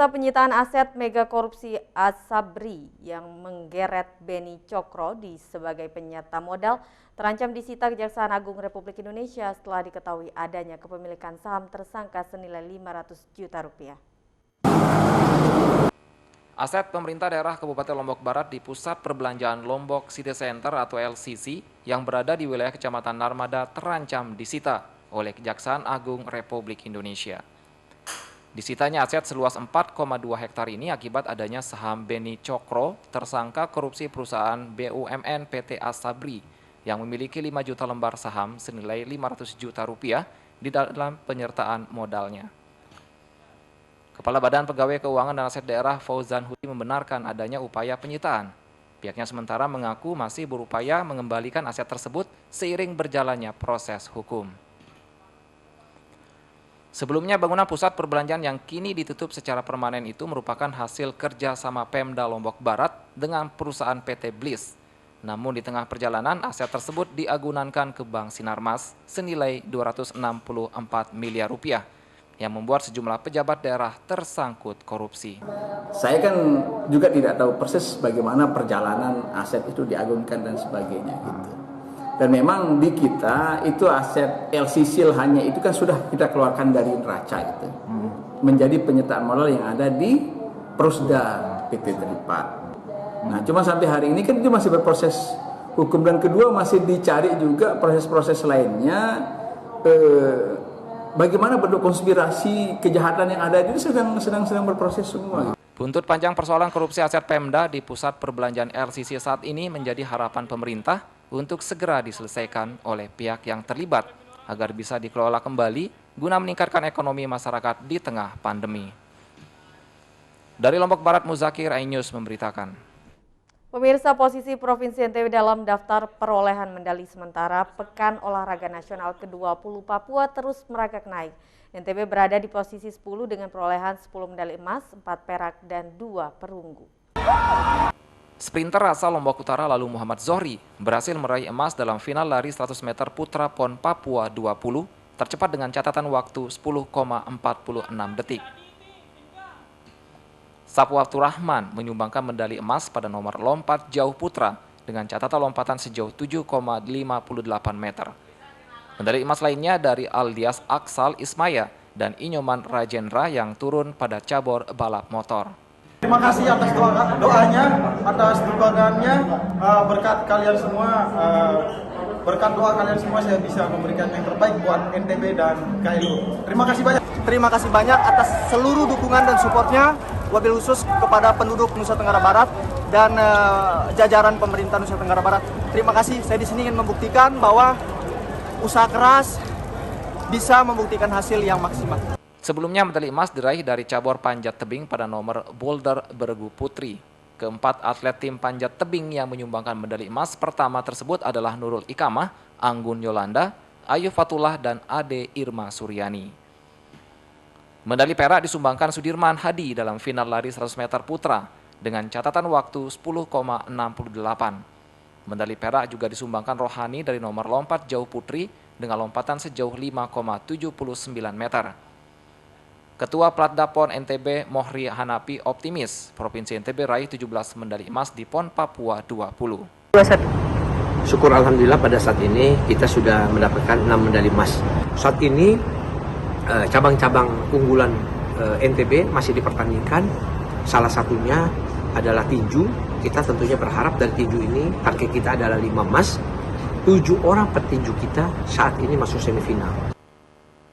Pemirsa, penyitaan aset mega korupsi Asabri yang menggeret Beni Cokro sebagai penyerta modal terancam disita Kejaksaan Agung Republik Indonesia setelah diketahui adanya kepemilikan saham tersangka senilai 500 juta rupiah. Aset pemerintah daerah Kabupaten Lombok Barat di Pusat Perbelanjaan Lombok City Center atau LCC yang berada di wilayah Kecamatan Narmada terancam disita oleh Kejaksaan Agung Republik Indonesia. Disitanya aset seluas 4,2 hektar ini akibat adanya saham Beni Cokro, tersangka korupsi perusahaan BUMN PT Asabri yang memiliki 5 juta lembar saham senilai 500 juta rupiah di dalam penyertaan modalnya. Kepala Badan Pegawai Keuangan dan Aset Daerah Fauzan Huti membenarkan adanya upaya penyitaan. Pihaknya sementara mengaku masih berupaya mengembalikan aset tersebut seiring berjalannya proses hukum. Sebelumnya, bangunan pusat perbelanjaan yang kini ditutup secara permanen itu merupakan hasil kerja sama Pemda Lombok Barat dengan perusahaan PT Bliss. Namun di tengah perjalanan, aset tersebut diagunankan ke Bank Sinarmas senilai 264 miliar rupiah yang membuat sejumlah pejabat daerah tersangkut korupsi. Saya kan juga tidak tahu persis bagaimana perjalanan aset itu diagunkan dan sebagainya gitu. Dan memang di kita itu aset LCC hanya itu kan sudah kita keluarkan dari neraca itu menjadi penyertaan modal yang ada di Prosda PT Tripat. Nah, cuma sampai hari ini kan itu masih berproses hukum dan kedua masih dicari juga proses-proses lainnya. Bagaimana bentuk konspirasi kejahatan yang ada itu sedang berproses semua. Buntut panjang persoalan korupsi aset Pemda di Pusat Perbelanjaan LCC saat ini menjadi harapan pemerintah untuk segera diselesaikan oleh pihak yang terlibat agar bisa dikelola kembali guna meningkatkan ekonomi masyarakat di tengah pandemi. Dari Lombok Barat, Muzakir, iNews memberitakan. Pemirsa, posisi Provinsi NTB dalam daftar perolehan medali sementara Pekan Olahraga Nasional ke-20 Papua terus merangkak naik. NTB berada di posisi 10 dengan perolehan 10 medali emas, 4 perak, dan 2 perunggu. Sprinter asal Lombok Utara lalu Muhammad Zohri berhasil meraih emas dalam final lari 100 meter putra PON Papua 20 tercepat dengan catatan waktu 10,46 detik. Sapu Abdurrahman menyumbangkan medali emas pada nomor lompat jauh putra dengan catatan lompatan sejauh 7,58 meter. Medali emas lainnya dari Aldias Aksal Ismaya dan Inyoman Rajendra yang turun pada cabur balap motor. Terima kasih atas doanya, atas dukungannya, berkat kalian semua, berkat doa kalian semua saya bisa memberikan yang terbaik buat NTB dan KLU. Terima kasih banyak. Terima kasih banyak atas seluruh dukungan dan supportnya, wabil khusus kepada penduduk Nusa Tenggara Barat dan jajaran pemerintah Nusa Tenggara Barat. Terima kasih. Saya di sini ingin membuktikan bahwa usaha keras bisa membuktikan hasil yang maksimal. Sebelumnya medali emas diraih dari cabur panjat tebing pada nomor boulder bergu putri. Keempat atlet tim panjat tebing yang menyumbangkan medali emas pertama tersebut adalah Nurul Ikamah, Anggun Yolanda, Ayu Fatullah, dan Ade Irma Suryani. Medali perak disumbangkan Sudirman Hadi dalam final lari 100 meter putra dengan catatan waktu 10,68. Medali perak juga disumbangkan Rohani dari nomor lompat jauh putri dengan lompatan sejauh 5,79 meter. Ketua Platda PON NTB Mohri Hanapi optimis Provinsi NTB raih 17 medali emas di PON Papua 20. Syukur Alhamdulillah pada saat ini kita sudah mendapatkan 6 medali emas. Saat ini cabang-cabang unggulan NTB masih dipertandingkan. Salah satunya adalah tinju. Kita tentunya berharap dari tinju ini target kita adalah 5 emas. 7 orang petinju kita saat ini masuk semifinal.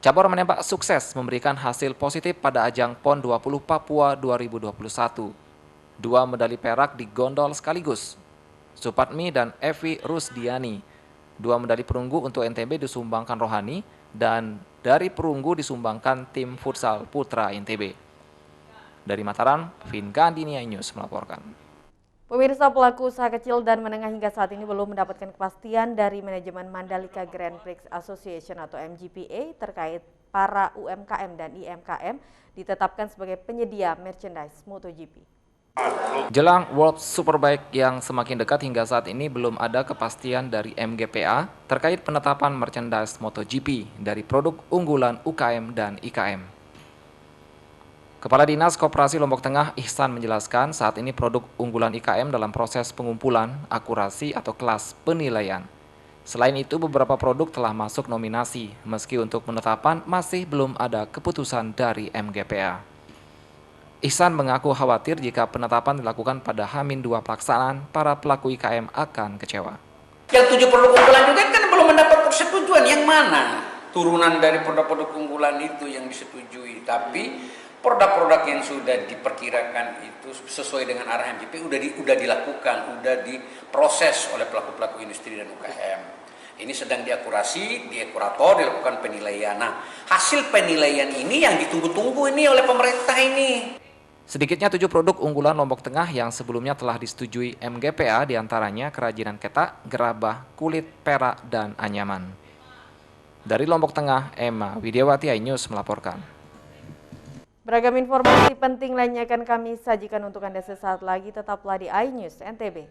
Cabur menembak sukses memberikan hasil positif pada ajang PON 20 Papua 2021. 2 medali perak digondol sekaligus, Supatmi dan Evi Rusdiani. 2 medali perunggu untuk NTB disumbangkan Rohani dan dari perunggu disumbangkan tim futsal putra NTB. Dari Mataram, Vin Gandini iNews melaporkan. Pemirsa, pelaku usaha kecil dan menengah hingga saat ini belum mendapatkan kepastian dari manajemen Mandalika Grand Prix Association atau MGPA terkait para UMKM dan IMKM ditetapkan sebagai penyedia merchandise MotoGP. Jelang World Superbike yang semakin dekat hingga saat ini belum ada kepastian dari MGPA terkait penetapan merchandise MotoGP dari produk unggulan UKM dan IKM. Kepala Dinas Koperasi Lombok Tengah Ihsan menjelaskan saat ini produk unggulan IKM dalam proses pengumpulan, akurasi atau kelas penilaian. Selain itu beberapa produk telah masuk nominasi, meski untuk penetapan masih belum ada keputusan dari MGPA. Ihsan mengaku khawatir jika penetapan dilakukan pada H-2 pelaksanaan, para pelaku IKM akan kecewa. Yang 7 produk unggulan juga kan belum mendapat persetujuan. Yang mana turunan dari produk-produk unggulan itu yang disetujui? Tapi produk-produk yang sudah diperkirakan itu sesuai dengan arahan MGP udah dilakukan, udah diproses oleh pelaku-pelaku industri dan UKM. Ini sedang diakurasi, diekurator, dilakukan penilaian. Nah, hasil penilaian ini yang ditunggu-tunggu ini oleh pemerintah ini. Sedikitnya 7 produk unggulan Lombok Tengah yang sebelumnya telah disetujui MGPA diantaranya kerajinan ketak, gerabah, kulit, perak, dan anyaman. Dari Lombok Tengah, Emma Widiawati, iNews melaporkan. Beragam informasi penting lainnya akan kami sajikan untuk Anda sesaat lagi. Tetaplah di iNews NTB.